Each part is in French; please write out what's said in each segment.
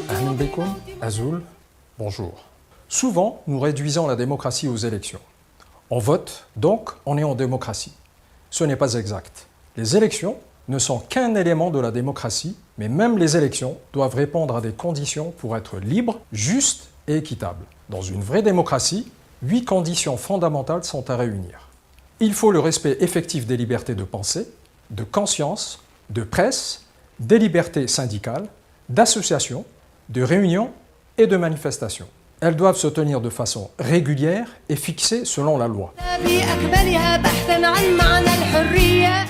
Ahlan bikoum, Azoul, bonjour. Souvent, nous réduisons la démocratie aux élections. On vote, donc on est en démocratie. Ce n'est pas exact. Les élections ne sont qu'un élément de la démocratie, mais même les élections doivent répondre à des conditions pour être libres, justes et équitables. Dans une vraie démocratie, 8 conditions fondamentales sont à réunir. Il faut le respect effectif des libertés de pensée, de conscience, de presse, des libertés syndicales, d'association, de réunion et de manifestation. Elles doivent se tenir de façon régulière et fixée selon la loi.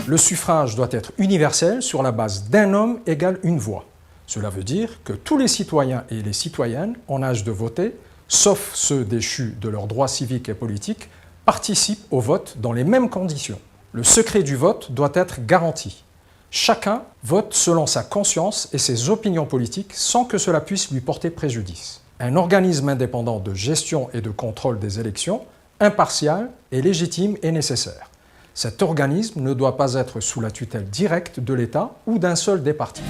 Le suffrage doit être universel sur la base d'un homme égale une voix. Cela veut dire que tous les citoyens et les citoyennes en âge de voter, sauf ceux déchus de leurs droits civiques et politiques, participent au vote dans les mêmes conditions. Le secret du vote doit être garanti. Chacun vote selon sa conscience et ses opinions politiques sans que cela puisse lui porter préjudice. Un organisme indépendant de gestion et de contrôle des élections, impartial et légitime est nécessaire. Cet organisme ne doit pas être sous la tutelle directe de l'État ou d'un seul des partis.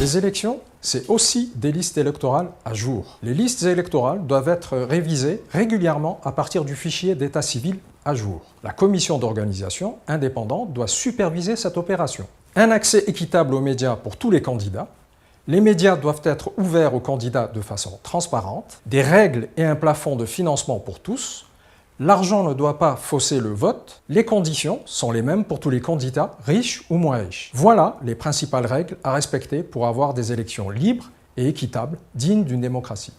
Les élections, c'est aussi des listes électorales à jour. Les listes électorales doivent être révisées régulièrement à partir du fichier d'état civil à jour. La commission d'organisation indépendante doit superviser cette opération. Un accès équitable aux médias pour tous les candidats. Les médias doivent être ouverts aux candidats de façon transparente. Des règles et un plafond de financement pour tous. L'argent ne doit pas fausser le vote. Les conditions sont les mêmes pour tous les candidats, riches ou moins riches. Voilà les principales règles à respecter pour avoir des élections libres et équitables, dignes d'une démocratie.